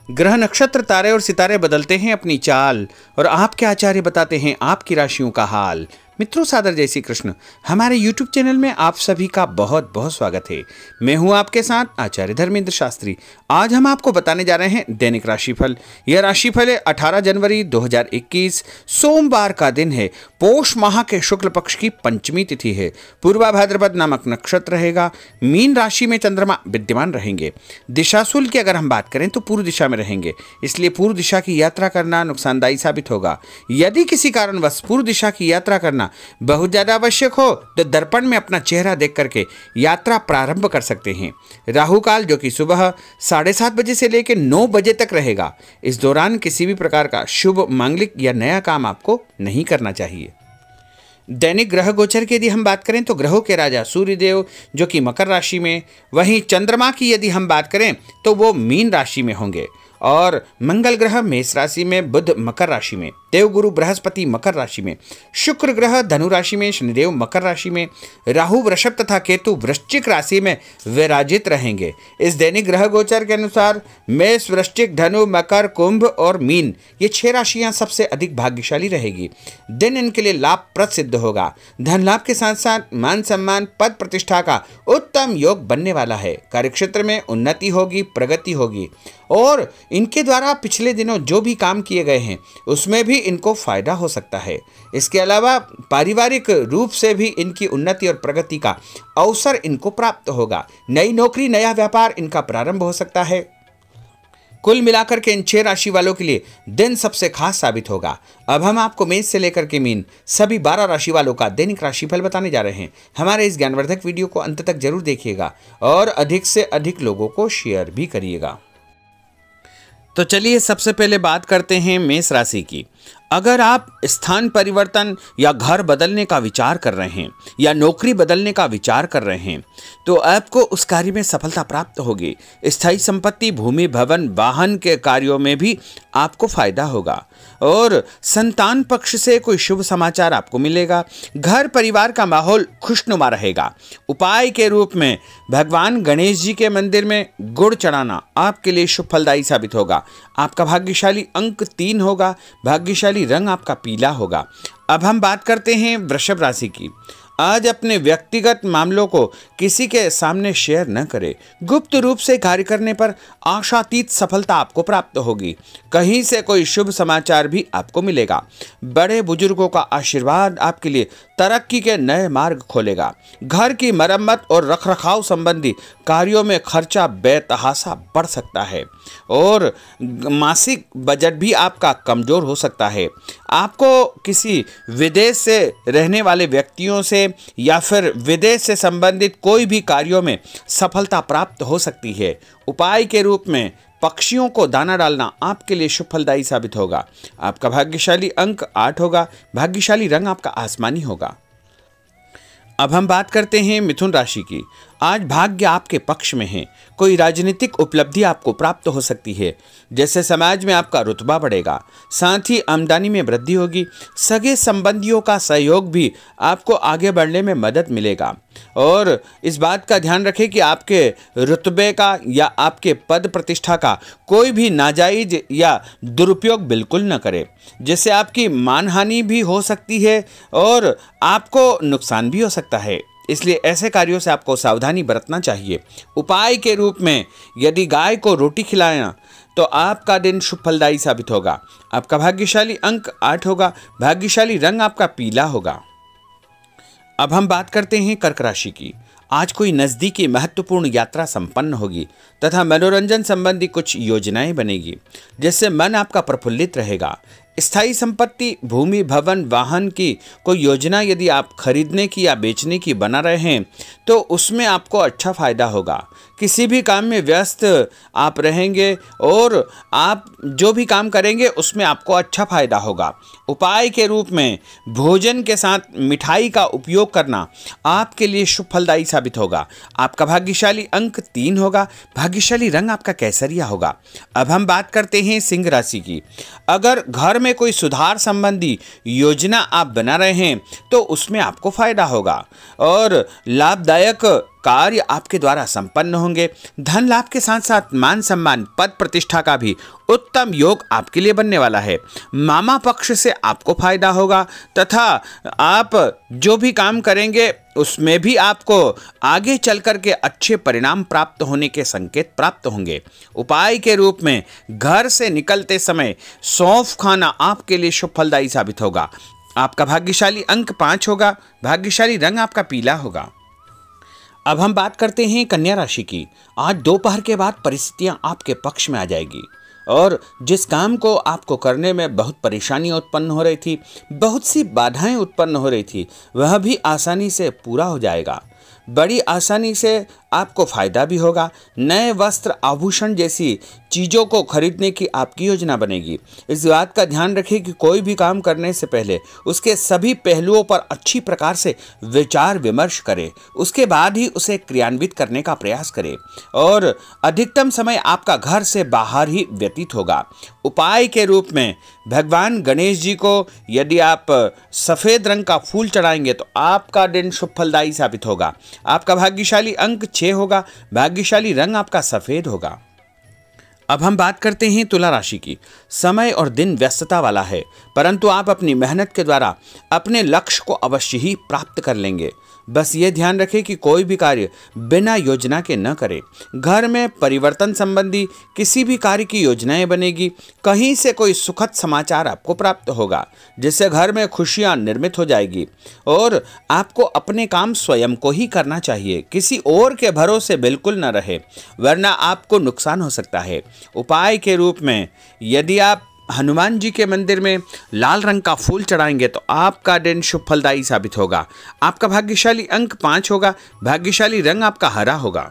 ग्रह नक्षत्र तारे और सितारे बदलते हैं अपनी चाल और आपके आचार्य बताते हैं आपकी राशियों का हाल। मित्रों, सादर जय श्री कृष्ण। हमारे YouTube चैनल में आप सभी का बहुत बहुत स्वागत है। मैं हूं आपके साथ आचार्य धर्मेंद्र शास्त्री। आज हम आपको बताने जा रहे हैं दैनिक राशिफल। यह राशिफल है 18 जनवरी 2021 सोमवार का दिन है। पोष माह के शुक्ल पक्ष की पंचमी तिथि है। पूर्वा भाद्रपद नामक नक्षत्र रहेगा। मीन राशि में चंद्रमा विद्यमान रहेंगे। दिशाशूल की अगर हम बात करें तो पूर्व दिशा में रहेंगे, इसलिए पूर्व दिशा की यात्रा करना नुकसानदायी साबित होगा। यदि किसी कारणवश पूर्व दिशा की यात्रा करना बहुत ज्यादा आवश्यक हो तो दर्पण में अपना चेहरा देख करके यात्रा प्रारंभ कर सकते हैं। राहु काल जो कि सुबह 7:30 बजे से लेकर 9 बजे तक रहेगा। इस दौरान किसी भी प्रकार का शुभ मांगलिक या नया काम आपको नहीं करना चाहिए। दैनिक ग्रह गोचर की यदि हम बात करें तो ग्रहों के राजा सूर्यदेव जो कि मकर राशि में, वहीं चंद्रमा की यदि हम बात करें तो वो मीन राशि में होंगे और मंगल ग्रह मेष राशि में, बुध मकर राशि में, देवगुरु बृहस्पति मकर राशि में, शुक्र ग्रह धनु राशि में, शनिदेव मकर राशि में, राहु वृषभ तथा केतु वृश्चिक राशि में विराजित रहेंगे। इस दैनिक ग्रह गोचर के अनुसार मेष, वृश्चिक, धनु, मकर, कुंभ और मीन ये 6 राशियां सबसे अधिक भाग्यशाली रहेगी। दिन इनके लिए लाभप्रद सिद्ध होगा। धन लाभ के साथ साथ मान सम्मान, पद प्रतिष्ठा का उत्तम योग बनने वाला है। कार्यक्षेत्र में उन्नति होगी, प्रगति होगी और इनके द्वारा पिछले दिनों जो भी काम किए गए हैं उसमें भी इनको फायदा हो सकता है। इसके अलावा पारिवारिक रूप से भी इनकी उन्नति और प्रगति का अवसर इनको प्राप्त होगा। नई नौकरी, नया व्यापार इनका प्रारंभ हो सकता है। कुल मिलाकर के इन 6 राशि वालों के लिए दिन सबसे खास साबित होगा। अब हम आपको मेष से लेकर के मीन सभी 12 राशि वालों का दैनिक राशिफल बताने जा रहे हैं। हमारे इस ज्ञानवर्धक वीडियो को अंत तक जरूर देखिएगा और अधिक से अधिक लोगों को शेयर भी करिएगा। तो चलिए सबसे पहले बात करते हैं मेष राशि की। अगर आप स्थान परिवर्तन या घर बदलने का विचार कर रहे हैं या नौकरी बदलने का विचार कर रहे हैं तो आपको उस कार्य में सफलता प्राप्त होगी। स्थायी संपत्ति, भूमि, भवन, वाहन के कार्यों में भी आपको फायदा होगा और संतान पक्ष से कोई शुभ समाचार आपको मिलेगा। घर परिवार का माहौल खुशनुमा रहेगा। उपाय के रूप में भगवान गणेश जी के मंदिर में गुड़ चढ़ाना आपके लिए शुभ फलदायी साबित होगा। आपका भाग्यशाली अंक 3 होगा। भाग्यशाली रंग आपका पीला होगा। अब हम बात करते हैं वृषभ राशि की। आज अपने व्यक्तिगत मामलों को किसी के सामने शेयर न करें। गुप्त रूप से कार्य करने पर आशातीत सफलता आपको प्राप्त होगी। कहीं से कोई शुभ समाचार भी आपको मिलेगा। बड़े बुजुर्गों का आशीर्वाद आपके लिए तरक्की के नए मार्ग खोलेगा। घर की मरम्मत और रखरखाव संबंधी कार्यों में खर्चा बेतहाशा बढ़ सकता है और मासिक बजट भी आपका कमजोर हो सकता है। आपको किसी विदेश से रहने वाले व्यक्तियों से या फिर विदेश से संबंधित कोई भी कार्यों में सफलता प्राप्त हो सकती है। उपाय के रूप में पक्षियों को दाना डालना आपके लिए शुभ फलदायी साबित होगा। आपका भाग्यशाली अंक 8 होगा। भाग्यशाली रंग आपका आसमानी होगा। अब हम बात करते हैं मिथुन राशि की। आज भाग्य आपके पक्ष में है। कोई राजनीतिक उपलब्धि आपको प्राप्त हो सकती है, जैसे समाज में आपका रुतबा बढ़ेगा। साथ ही आमदनी में वृद्धि होगी। सगे संबंधियों का सहयोग भी आपको आगे बढ़ने में मदद मिलेगा और इस बात का ध्यान रखें कि आपके रुतबे का या आपके पद प्रतिष्ठा का कोई भी नाजायज या दुरुपयोग बिल्कुल न करें, जिससे आपकी मानहानि भी हो सकती है और आपको नुकसान भी हो सकता है। इसलिए ऐसे कार्यों से आपको सावधानी बरतना चाहिए। उपाय के रूप में यदि गाय को रोटी खिलाना तो आपका दिन शुभ फलदायी साबित होगा। आपका भाग्यशाली अंक 8 होगा। भाग्यशाली रंग आपका पीला होगा। अब हम बात करते हैं कर्क राशि की। आज कोई नज़दीकी महत्वपूर्ण यात्रा संपन्न होगी तथा मनोरंजन संबंधी कुछ योजनाएं बनेगी, जिससे मन आपका प्रफुल्लित रहेगा। स्थायी संपत्ति, भूमि, भवन, वाहन की कोई योजना यदि आप खरीदने की या बेचने की बना रहे हैं तो उसमें आपको अच्छा फायदा होगा। किसी भी काम में व्यस्त आप रहेंगे और आप जो भी काम करेंगे उसमें आपको अच्छा फायदा होगा। उपाय के रूप में भोजन के साथ मिठाई का उपयोग करना आपके लिए शुभ फलदायी साबित होगा। आपका भाग्यशाली अंक 3 होगा। भाग्यशाली रंग आपका केसरिया होगा। अब हम बात करते हैं सिंह राशि की। अगर घर में कोई सुधार संबंधी योजना आप बना रहे हैं तो उसमें आपको फायदा होगा और लाभदायक कार्य आपके द्वारा संपन्न होंगे। धन लाभ के साथ साथ मान सम्मान, पद प्रतिष्ठा का भी उत्तम योग आपके लिए बनने वाला है। मामा पक्ष से आपको फायदा होगा तथा आप जो भी काम करेंगे उसमें भी आपको आगे चलकर के अच्छे परिणाम प्राप्त होने के संकेत प्राप्त होंगे। उपाय के रूप में घर से निकलते समय सौंफ खाना आपके लिए शुभ फलदायी साबित होगा। आपका भाग्यशाली अंक 5 होगा। भाग्यशाली रंग आपका पीला होगा। अब हम बात करते हैं कन्या राशि की। आज दोपहर के बाद परिस्थितियां आपके पक्ष में आ जाएगी और जिस काम को आपको करने में बहुत परेशानी उत्पन्न हो रही थी, बहुत सी बाधाएं उत्पन्न हो रही थी, वह भी आसानी से पूरा हो जाएगा। बड़ी आसानी से आपको फायदा भी होगा। नए वस्त्र, आभूषण जैसी चीज़ों को खरीदने की आपकी योजना बनेगी। इस बात का ध्यान रखें कि कोई भी काम करने से पहले उसके सभी पहलुओं पर अच्छी प्रकार से विचार विमर्श करें, उसके बाद ही उसे क्रियान्वित करने का प्रयास करें और अधिकतम समय आपका घर से बाहर ही व्यतीत होगा। उपाय के रूप में भगवान गणेश जी को यदि आप सफ़ेद रंग का फूल चढ़ाएंगे तो आपका दिन शुभ फलदायी साबित होगा। आपका भाग्यशाली अंक 6 होगा। भाग्यशाली रंग आपका सफ़ेद होगा। अब हम बात करते हैं तुला राशि की। समय और दिन व्यस्तता वाला है, परंतु आप अपनी मेहनत के द्वारा अपने लक्ष्य को अवश्य ही प्राप्त कर लेंगे। बस ये ध्यान रखें कि कोई भी कार्य बिना योजना के न करें। घर में परिवर्तन संबंधी किसी भी कार्य की योजनाएं बनेगी। कहीं से कोई सुखद समाचार आपको प्राप्त होगा जिससे घर में खुशियां निर्मित हो जाएगी और आपको अपने काम स्वयं को ही करना चाहिए। किसी और के भरोसे बिल्कुल न रहे, वरना आपको नुकसान हो सकता है। उपाय के रूप में यदि आप हनुमान जी के मंदिर में लाल रंग का फूल चढ़ाएंगे तो आपका दिन शुभ फलदायी साबित होगा। आपका भाग्यशाली अंक 5 होगा। भाग्यशाली रंग आपका हरा होगा।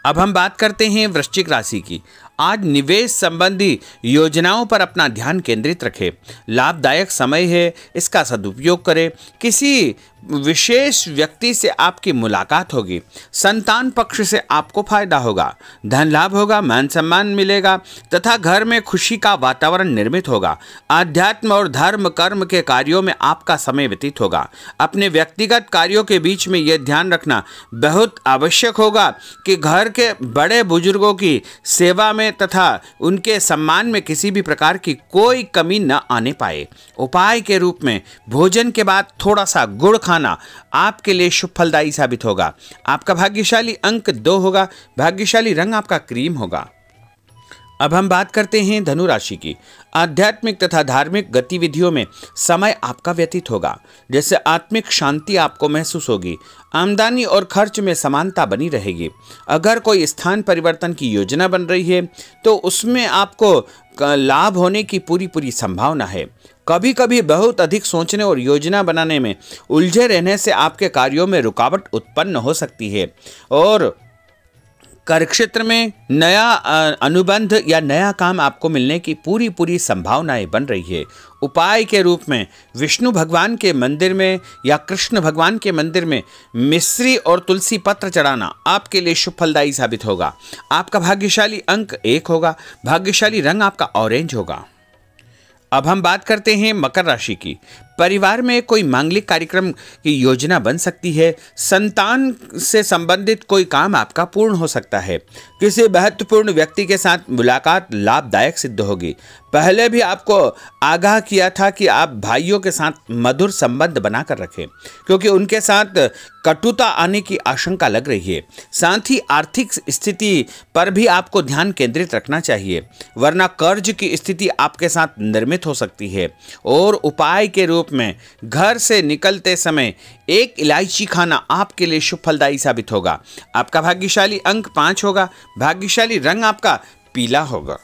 अब हम बात करते हैं वृश्चिक राशि की। आज निवेश संबंधी योजनाओं पर अपना ध्यान केंद्रित रखें। लाभदायक समय है, इसका सदुपयोग करें। किसी विशेष व्यक्ति से आपकी मुलाकात होगी। संतान पक्ष से आपको फायदा होगा। धन लाभ होगा, मान सम्मान मिलेगा तथा घर में खुशी का वातावरण निर्मित होगा। आध्यात्म और धर्म कर्म के कार्यों में आपका समय व्यतीत होगा। अपने व्यक्तिगत कार्यों के बीच में यह ध्यान रखना बहुत आवश्यक होगा कि घर के बड़े बुजुर्गों की सेवा में तथा उनके सम्मान में किसी भी प्रकार की कोई कमी न आने पाए। उपाय के रूप में भोजन के बाद थोड़ा सा गुड़ खाना आपके लिए शुभ फलदायी साबित होगा। आपका भाग्यशाली अंक 2 होगा। भाग्यशाली रंग आपका क्रीम होगा। अब हम बात करते हैं धनु राशि की। आध्यात्मिक तथा धार्मिक गतिविधियों में समय आपका व्यतीत होगा, जैसे आत्मिक शांति आपको महसूस होगी। आमदनी और खर्च में समानता बनी रहेगी। अगर कोई स्थान परिवर्तन की योजना बन रही है तो उसमें आपको लाभ होने की पूरी संभावना है। कभी कभी बहुत अधिक सोचने और योजना बनाने में उलझे रहने से आपके कार्यों में रुकावट उत्पन्न हो सकती है और कार्यक्षेत्र में नया अनुबंध या नया काम आपको मिलने की पूरी संभावनाएं बन रही है। उपाय के रूप में विष्णु भगवान के मंदिर में या कृष्ण भगवान के मंदिर में मिश्री और तुलसी पत्र चढ़ाना आपके लिए शुभ फलदायी साबित होगा। आपका भाग्यशाली अंक 1 होगा। भाग्यशाली रंग आपका ऑरेंज होगा। अब हम बात करते हैं मकर राशि की। परिवार में कोई मांगलिक कार्यक्रम की योजना बन सकती है। संतान से संबंधित कोई काम आपका पूर्ण हो सकता है। किसी महत्वपूर्ण व्यक्ति के साथ मुलाकात लाभदायक सिद्ध होगी। पहले भी आपको आगाह किया था कि आप भाइयों के साथ मधुर संबंध बनाकर रखें, क्योंकि उनके साथ कटुता आने की आशंका लग रही है। साथ ही आर्थिक स्थिति पर भी आपको ध्यान केंद्रित रखना चाहिए, वरना कर्ज की स्थिति आपके साथ निर्मित हो सकती है। और उपाय के रूप में घर से निकलते समय एक इलायची खाना आपके लिए शुभ फलदायी साबित होगा। आपका भाग्यशाली अंक 5 होगा। भाग्यशाली रंग आपका पीला होगा।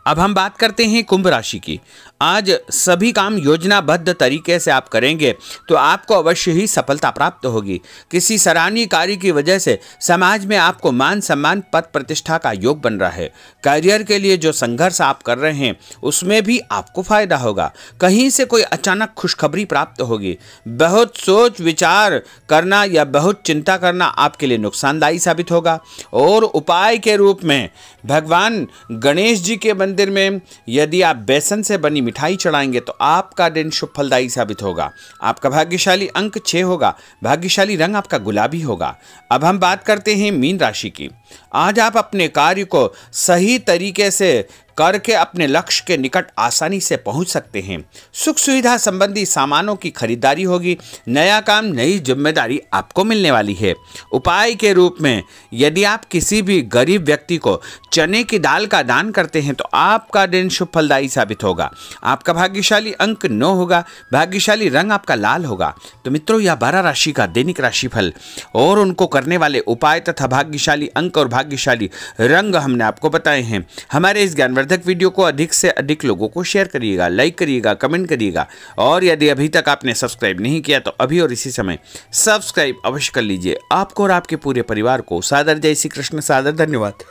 अब हम बात करते हैं कुंभ राशि की। आज सभी काम योजनाबद्ध तरीके से आप करेंगे तो आपको अवश्य ही सफलता प्राप्त होगी। किसी सराहनीय कार्य की वजह से समाज में आपको मान सम्मान, पद प्रतिष्ठा का योग बन रहा है। करियर के लिए जो संघर्ष आप कर रहे हैं उसमें भी आपको फायदा होगा। कहीं से कोई अचानक खुशखबरी प्राप्त होगी। बहुत सोच विचार करना या बहुत चिंता करना आपके लिए नुकसानदायी साबित होगा। और उपाय के रूप में भगवान गणेश जी के मंदिर मंदिर में यदि आप बेसन से बनी मिठाई चढ़ाएंगे तो आपका दिन शुभ फलदायी साबित होगा। आपका भाग्यशाली अंक 6 होगा। भाग्यशाली रंग आपका गुलाबी होगा। अब हम बात करते हैं मीन राशि की। आज आप अपने कार्य को सही तरीके से करके अपने लक्ष्य के निकट आसानी से पहुंच सकते हैं। सुख सुविधा संबंधी सामानों की खरीदारी होगी। नया काम, नई जिम्मेदारी आपको मिलने वाली है। उपाय के रूप में यदि आप किसी भी गरीब व्यक्ति को चने की दाल का दान करते हैं तो आपका दिन शुभ फलदायी साबित होगा। आपका भाग्यशाली अंक 9 होगा। भाग्यशाली रंग आपका लाल होगा। तो मित्रों, यह 12 राशि का दैनिक राशिफल और उनको करने वाले उपाय तथा भाग्यशाली अंक और भाग्यशाली रंग हमने आपको बताए हैं। हमारे इस ज्ञानवर्धक वीडियो को अधिक से अधिक लोगों को शेयर करिएगा, लाइक करिएगा, कमेंट करिएगा और यदि अभी तक आपने सब्सक्राइब नहीं किया तो अभी और इसी समय सब्सक्राइब अवश्य कर लीजिए। आपको और आपके पूरे परिवार को सादर जय श्री कृष्ण, सादर धन्यवाद।